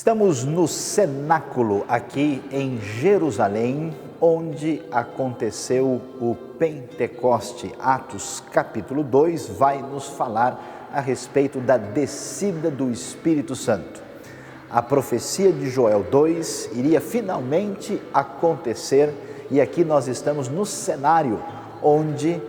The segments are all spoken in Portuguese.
Estamos no cenáculo aqui em Jerusalém, onde aconteceu o Pentecoste. Atos capítulo 2 vai nos falar a respeito da descida do Espírito Santo. A profecia de Joel 2 iria finalmente acontecer e aqui nós estamos no cenário onde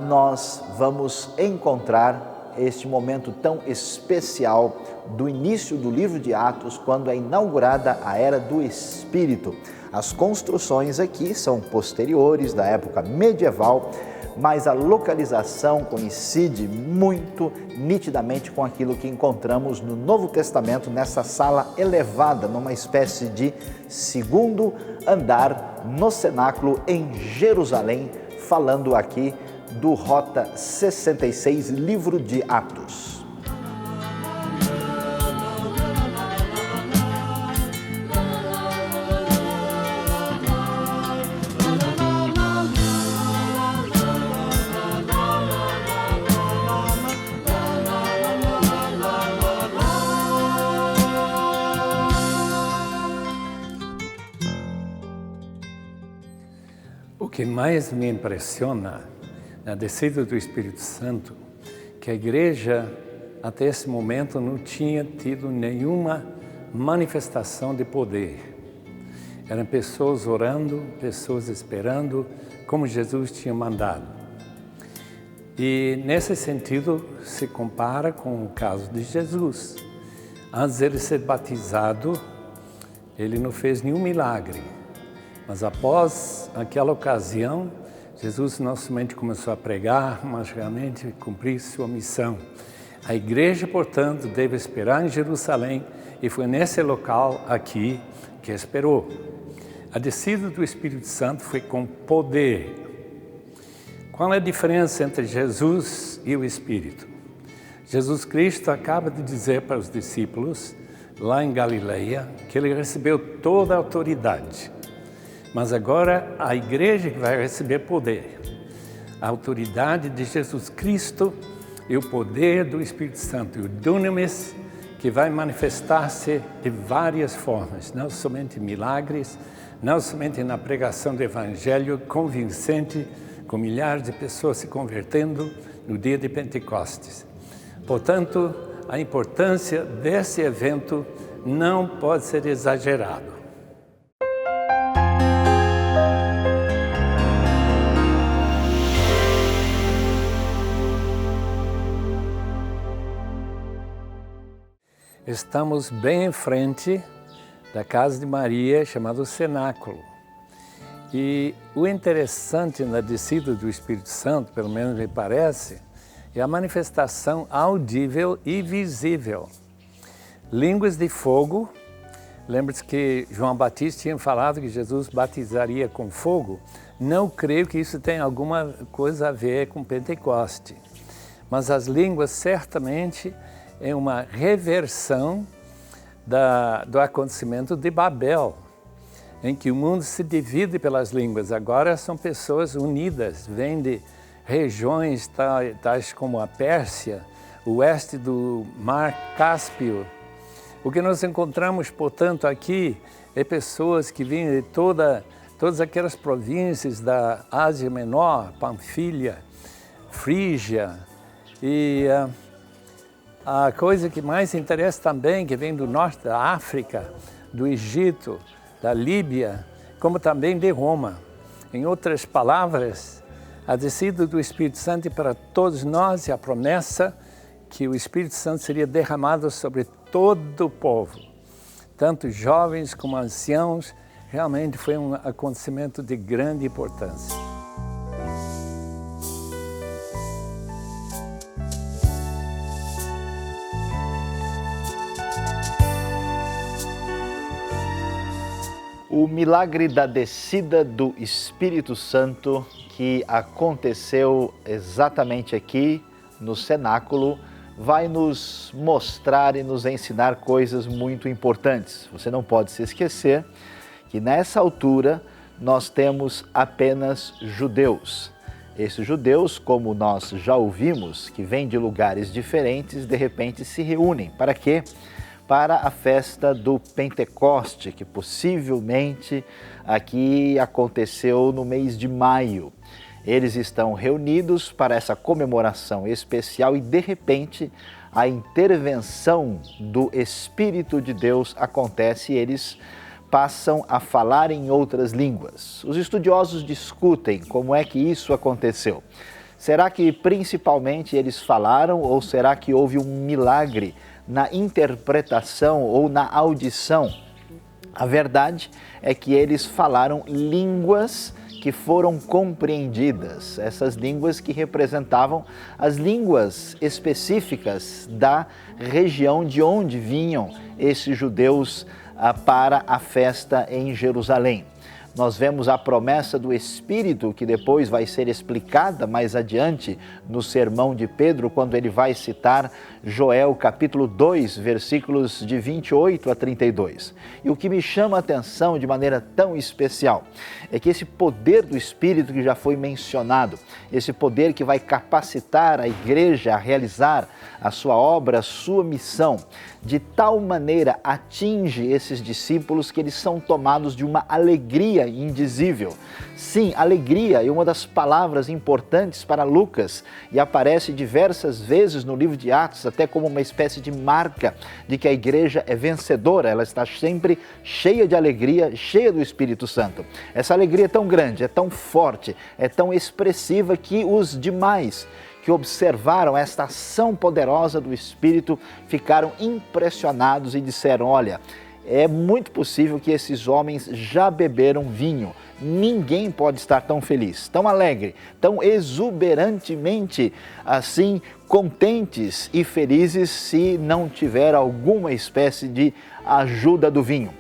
nós vamos encontrar este momento tão especial do início do livro de Atos, quando é inaugurada a Era do Espírito. As construções aqui são posteriores, da época medieval, mas a localização coincide muito nitidamente com aquilo que encontramos no Novo Testamento, nessa sala elevada, numa espécie de segundo andar no cenáculo em Jerusalém, falando aqui do Rota 66, livro de Atos. O que mais me impressiona na descida do Espírito Santo, que a igreja até esse momento não tinha tido nenhuma manifestação de poder. Eram pessoas orando, pessoas esperando, como Jesus tinha mandado. E nesse sentido se compara com o caso de Jesus. Antes de ele ser batizado, ele não fez nenhum milagre. Mas após aquela ocasião, Jesus não somente começou a pregar, mas realmente cumprir sua missão. A igreja, portanto, deve esperar em Jerusalém e foi nesse local aqui que esperou. A descida do Espírito Santo foi com poder. Qual é a diferença entre Jesus e o Espírito? Jesus Cristo acaba de dizer para os discípulos, lá em Galileia, que ele recebeu toda a autoridade. Mas agora a igreja que vai receber poder. A autoridade de Jesus Cristo e o poder do Espírito Santo, e o dunamis, que vai manifestar-se de várias formas, não somente milagres, não somente na pregação do Evangelho convincente, com milhares de pessoas se convertendo no dia de Pentecostes. Portanto, a importância desse evento não pode ser exagerado. Estamos bem em frente da casa de Maria, chamado Cenáculo. E o interessante na descida do Espírito Santo, pelo menos me parece, é a manifestação audível e visível. Línguas de fogo. Lembra-se que João Batista tinha falado que Jesus batizaria com fogo? Não creio que isso tenha alguma coisa a ver com Pentecoste. Mas as línguas certamente é uma reversão do acontecimento de Babel, em que o mundo se divide pelas línguas. Agora são pessoas unidas, vêm de regiões tais como a Pérsia, o oeste do Mar Cáspio. O que nós encontramos, portanto, aqui é pessoas que vêm de todas aquelas províncias da Ásia Menor, Panfilha, Frígia e a coisa que mais interessa também, que vem do norte da África, do Egito, da Líbia, como também de Roma. Em outras palavras, a descida do Espírito Santo para todos nós e a promessa que o Espírito Santo seria derramado sobre todo o povo, tanto jovens como anciãos, realmente foi um acontecimento de grande importância. O milagre da descida do Espírito Santo que aconteceu exatamente aqui no cenáculo vai nos mostrar e nos ensinar coisas muito importantes. Você não pode se esquecer que nessa altura nós temos apenas judeus. Esses judeus, como nós já ouvimos, que vêm de lugares diferentes, de repente se reúnem. Para quê? para a festa do Pentecoste, que possivelmente aqui aconteceu no mês de maio. Eles estão reunidos para essa comemoração especial e, de repente, a intervenção do Espírito de Deus acontece e eles passam a falar em outras línguas. Os estudiosos discutem como é que isso aconteceu. Será que principalmente eles falaram ou será que houve um milagre na interpretação ou na audição? A verdade é que eles falaram línguas que foram compreendidas, essas línguas que representavam as línguas específicas da região de onde vinham esses judeus para a festa em Jerusalém. Nós vemos a promessa do Espírito, que depois vai ser explicada mais adiante no sermão de Pedro, quando ele vai citar Joel capítulo 2, versículos de 28 a 32. E o que me chama a atenção de maneira tão especial é que esse poder do Espírito que já foi mencionado, esse poder que vai capacitar a igreja a realizar a sua obra, a sua missão, de tal maneira atinge esses discípulos que eles são tomados de uma alegria indizível. Sim, alegria é uma das palavras importantes para Lucas e aparece diversas vezes no livro de Atos, até como uma espécie de marca de que a igreja é vencedora, ela está sempre cheia de alegria, cheia do Espírito Santo. Essa alegria é tão grande, é tão forte, é tão expressiva que os demais que observaram esta ação poderosa do Espírito ficaram impressionados e disseram: olha, é muito possível que esses homens já beberam vinho. Ninguém pode estar tão feliz, tão alegre, tão exuberantemente assim, contentes e felizes se não tiver alguma espécie de ajuda do vinho.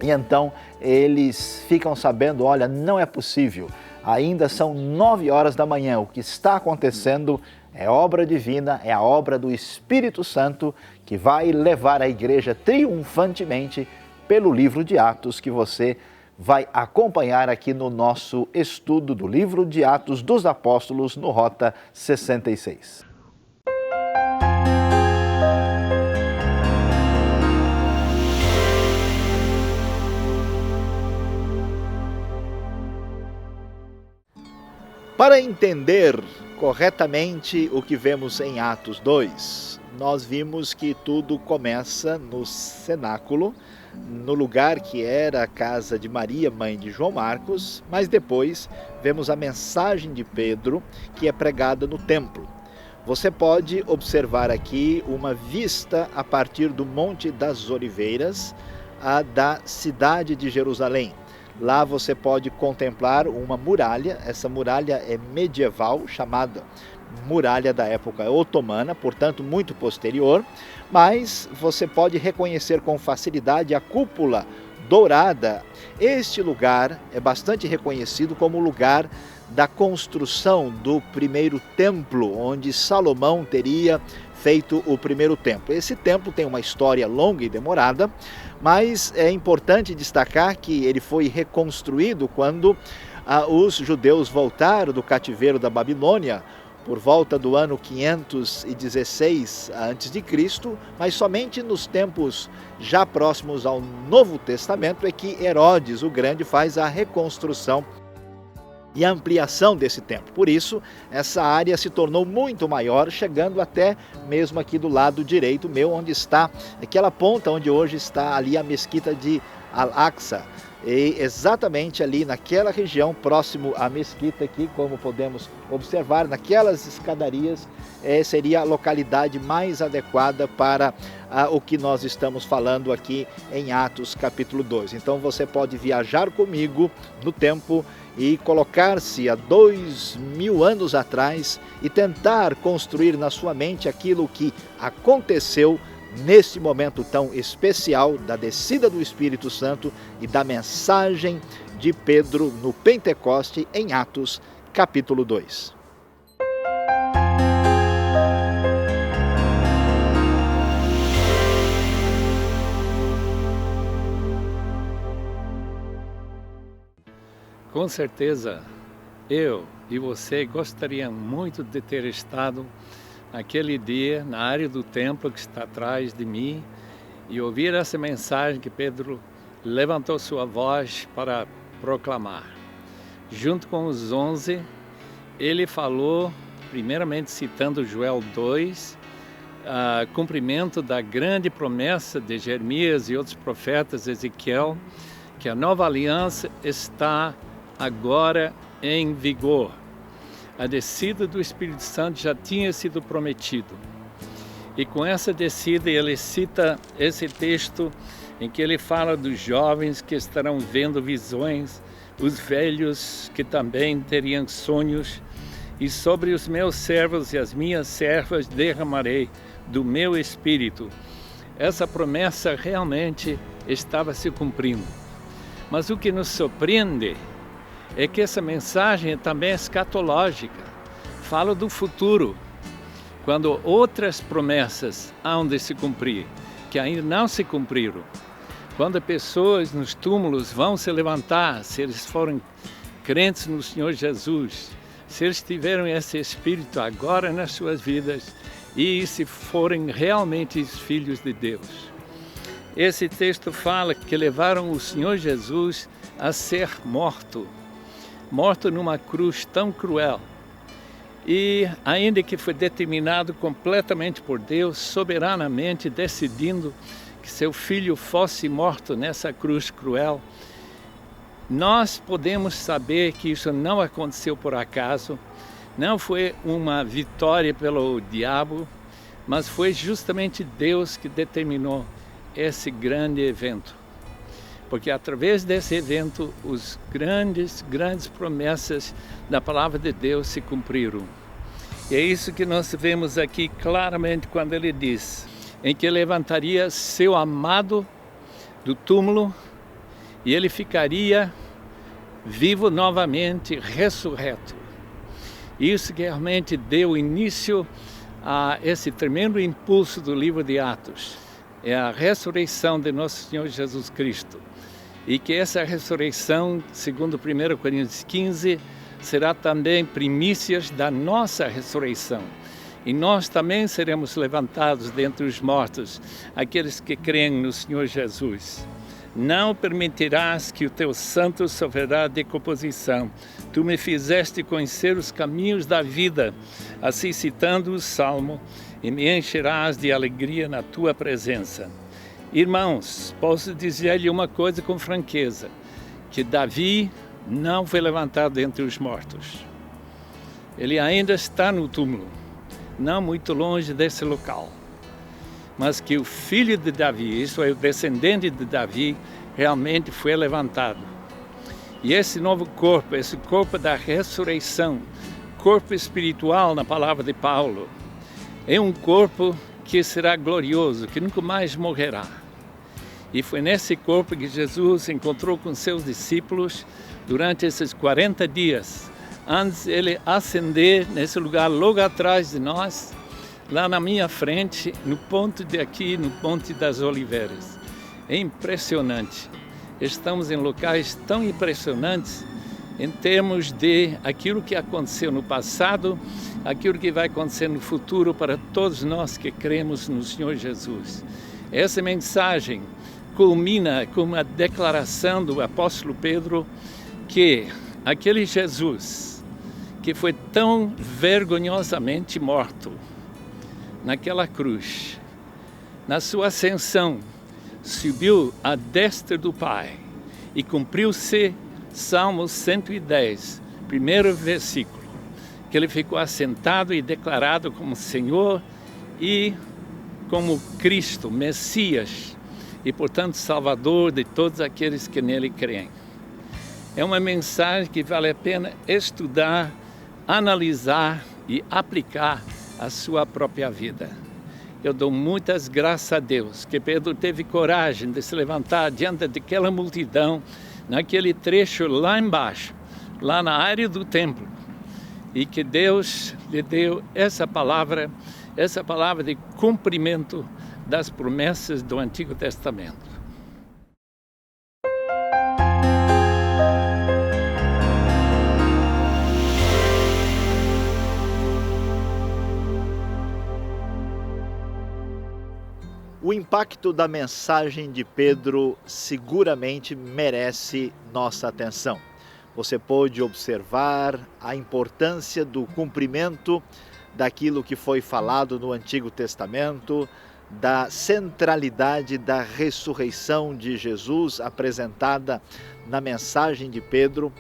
E então eles ficam sabendo: olha, não é possível. Ainda são 9 horas da manhã, o que está acontecendo é obra divina, é a obra do Espírito Santo que vai levar a igreja triunfantemente pelo livro de Atos, que você vai acompanhar aqui no nosso estudo do livro de Atos dos Apóstolos no Rota 66. Para entender corretamente o que vemos em Atos 2, nós vimos que tudo começa no cenáculo, no lugar que era a casa de Maria, mãe de João Marcos, mas depois vemos a mensagem de Pedro, que é pregada no templo. Você pode observar aqui uma vista a partir do Monte das Oliveiras, da cidade de Jerusalém. Lá você pode contemplar uma muralha, essa muralha é medieval, chamada muralha da época otomana, portanto muito posterior, mas você pode reconhecer com facilidade a cúpula dourada. Este lugar é bastante reconhecido como o lugar da construção do primeiro templo, onde Salomão teria feito o primeiro templo. Esse templo tem uma história longa e demorada, mas é importante destacar que ele foi reconstruído quando os judeus voltaram do cativeiro da Babilônia, por volta do ano 516 a.C., mas somente nos tempos já próximos ao Novo Testamento é que Herodes o Grande faz a reconstrução e a ampliação desse templo. Por isso, essa área se tornou muito maior, chegando até mesmo aqui do lado direito meu, onde está aquela ponta onde hoje está ali a mesquita de Al-Aqsa. E exatamente ali naquela região, próximo à mesquita aqui, como podemos observar, naquelas escadarias, seria a localidade mais adequada para o que nós estamos falando aqui em Atos capítulo 2. Então você pode viajar comigo no tempo e colocar-se há 2000 anos atrás e tentar construir na sua mente aquilo que aconteceu nesse momento tão especial da descida do Espírito Santo e da mensagem de Pedro no Pentecoste em Atos capítulo 2. Com certeza, eu e você gostaria muito de ter estado naquele dia na área do templo que está atrás de mim e ouvir essa mensagem que Pedro levantou sua voz para proclamar. Junto com os 11, ele falou, primeiramente citando Joel 2, cumprimento da grande promessa de Jeremias e outros profetas, Ezequiel, que a nova aliança está agora em vigor. A descida do Espírito Santo já tinha sido prometido. E com essa descida ele cita esse texto em que ele fala dos jovens que estarão vendo visões, os velhos que também teriam sonhos, e sobre os meus servos e as minhas servas derramarei do meu espírito. Essa promessa realmente estava se cumprindo. Mas o que nos surpreende é que essa mensagem também é escatológica. Fala do futuro, quando outras promessas hão de se cumprir, que ainda não se cumpriram. Quando pessoas nos túmulos vão se levantar, se eles forem crentes no Senhor Jesus, se eles tiveram esse Espírito agora nas suas vidas e se forem realmente os filhos de Deus. Esse texto fala que levaram o Senhor Jesus a ser morto numa cruz tão cruel. E ainda que foi determinado completamente por Deus, soberanamente decidindo que seu filho fosse morto nessa cruz cruel, nós podemos saber que isso não aconteceu por acaso, não foi uma vitória pelo diabo, mas foi justamente Deus que determinou esse grande evento. Porque através desse evento, os grandes promessas da palavra de Deus se cumpriram. E é isso que nós vemos aqui claramente quando ele diz, em que levantaria seu amado do túmulo e ele ficaria vivo novamente, ressurreto. Isso que realmente deu início a esse tremendo impulso do livro de Atos. É a ressurreição de nosso Senhor Jesus Cristo. E que essa ressurreição, segundo 1 Coríntios 15, será também primícias da nossa ressurreição. E nós também seremos levantados dentre os mortos, aqueles que creem no Senhor Jesus. Não permitirás que o teu santo sofrerá decomposição. Tu me fizeste conhecer os caminhos da vida, assim citando o Salmo, e me encherás de alegria na tua presença. Irmãos, posso dizer-lhe uma coisa com franqueza, que Davi não foi levantado entre os mortos. Ele ainda está no túmulo, não muito longe desse local. Mas que o filho de Davi, isso é, o descendente de Davi, realmente foi levantado. E esse novo corpo, esse corpo da ressurreição, corpo espiritual na palavra de Paulo, é um corpo que será glorioso, que nunca mais morrerá. E foi nesse corpo que Jesus se encontrou com seus discípulos durante esses 40 dias, antes de ele ascender nesse lugar logo atrás de nós, lá na minha frente, no ponto de aqui, no Monte das Oliveiras. É impressionante. Estamos em locais tão impressionantes em termos de aquilo que aconteceu no passado, aquilo que vai acontecer no futuro para todos nós que cremos no Senhor Jesus. Essa mensagem culmina com uma declaração do apóstolo Pedro que aquele Jesus que foi tão vergonhosamente morto naquela cruz, na sua ascensão, subiu à destra do Pai e cumpriu-se Salmo 110, primeiro versículo, que ele ficou assentado e declarado como Senhor e como Cristo, Messias, e portanto Salvador de todos aqueles que nele creem. É uma mensagem que vale a pena estudar, analisar e aplicar à sua própria vida. Eu dou muitas graças a Deus que Pedro teve coragem de se levantar diante daquela multidão, naquele trecho lá embaixo, lá na área do templo, e que Deus lhe deu essa palavra de cumprimento das promessas do Antigo Testamento. O impacto da mensagem de Pedro seguramente merece nossa atenção. Você pôde observar a importância do cumprimento daquilo que foi falado no Antigo Testamento, da centralidade da ressurreição de Jesus apresentada na mensagem de Pedro,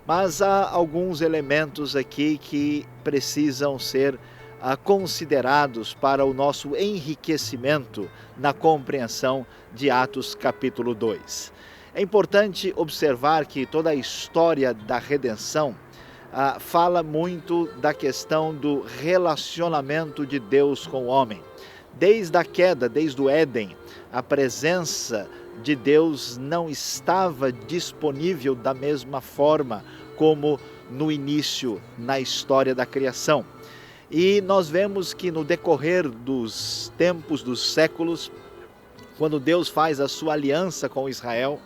mas há alguns elementos aqui que precisam ser considerados para o nosso enriquecimento na compreensão de Atos capítulo 2. É importante observar que toda a história da redenção fala muito da questão do relacionamento de Deus com o homem. Desde a queda, desde o Éden, a presença de Deus não estava disponível da mesma forma como no início, na história da criação. E nós vemos que no decorrer dos tempos, dos séculos, quando Deus faz a sua aliança com Israel,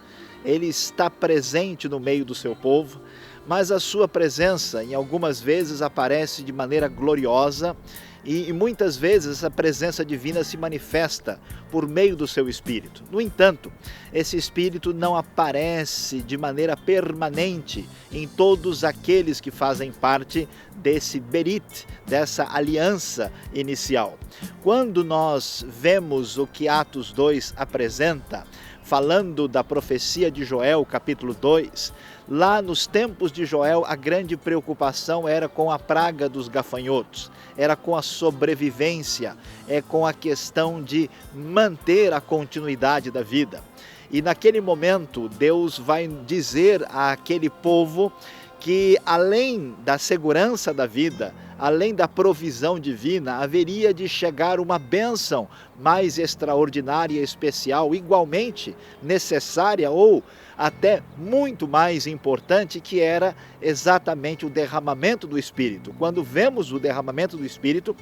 Ele está presente no meio do seu povo, mas a sua presença em algumas vezes aparece de maneira gloriosa e muitas vezes essa presença divina se manifesta por meio do seu Espírito. No entanto, esse Espírito não aparece de maneira permanente em todos aqueles que fazem parte desse berit, dessa aliança inicial. Quando nós vemos o que Atos 2 apresenta, falando da profecia de Joel, capítulo 2, lá nos tempos de Joel, a grande preocupação era com a praga dos gafanhotos, era com a sobrevivência, com a questão de manter a continuidade da vida. E naquele momento, Deus vai dizer àquele povo que além da segurança da vida, além da provisão divina, haveria de chegar uma bênção mais extraordinária e especial, igualmente necessária ou até muito mais importante, que era exatamente o derramamento do Espírito. Quando vemos o derramamento do Espírito,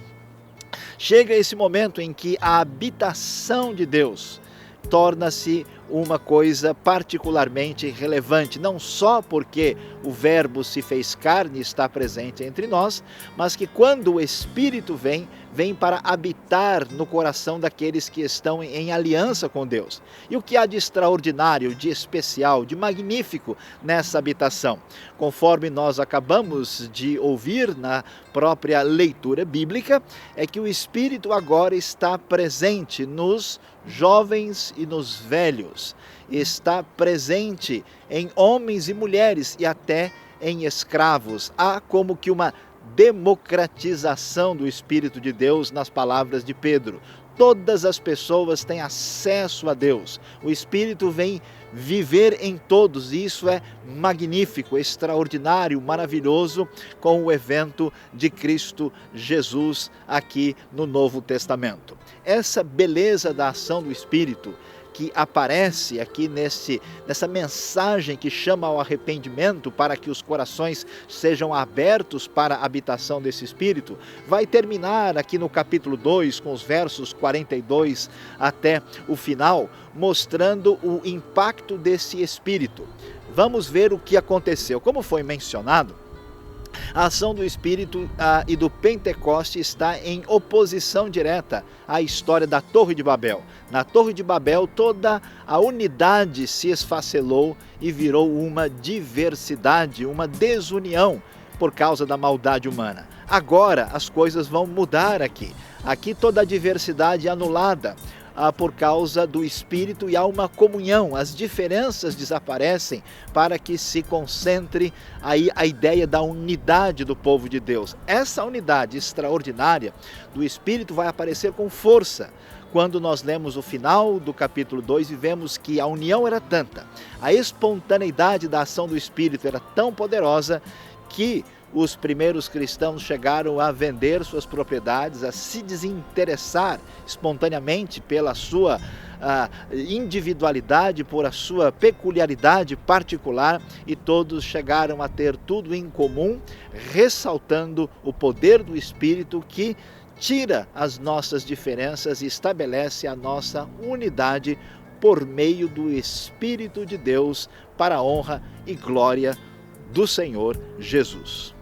chega esse momento em que a habitação de Deus torna-se uma coisa particularmente relevante, não só porque o Verbo se fez carne e está presente entre nós, mas que quando o Espírito vem para habitar no coração daqueles que estão em aliança com Deus. E o que há de extraordinário, de especial, de magnífico nessa habitação? Conforme nós acabamos de ouvir na própria leitura bíblica, é que o Espírito agora está presente nos jovens e nos velhos, está presente em homens e mulheres e até em escravos. Há como que uma democratização do Espírito de Deus nas palavras de Pedro. Todas as pessoas têm acesso a Deus. O Espírito vem viver em todos e isso é magnífico, extraordinário, maravilhoso com o evento de Cristo Jesus aqui no Novo Testamento. Essa beleza da ação do Espírito que aparece aqui nessa mensagem que chama ao arrependimento para que os corações sejam abertos para a habitação desse Espírito, vai terminar aqui no capítulo 2, com os versos 42 até o final, mostrando o impacto desse Espírito. Vamos ver o que aconteceu. Como foi mencionado, a ação do Espírito e do Pentecoste está em oposição direta à história da Torre de Babel. Na Torre de Babel, toda a unidade se esfacelou e virou uma diversidade, uma desunião por causa da maldade humana. Agora as coisas vão mudar aqui. Aqui toda a diversidade é anulada por causa do Espírito e há uma comunhão, as diferenças desaparecem para que se concentre aí a ideia da unidade do povo de Deus. Essa unidade extraordinária do Espírito vai aparecer com força quando nós lemos o final do capítulo 2 e vemos que a união era tanta, a espontaneidade da ação do Espírito era tão poderosa que os primeiros cristãos chegaram a vender suas propriedades, a se desinteressar espontaneamente pela sua individualidade, por a sua peculiaridade particular, e todos chegaram a ter tudo em comum, ressaltando o poder do Espírito que tira as nossas diferenças e estabelece a nossa unidade por meio do Espírito de Deus, para a honra e glória do Senhor Jesus.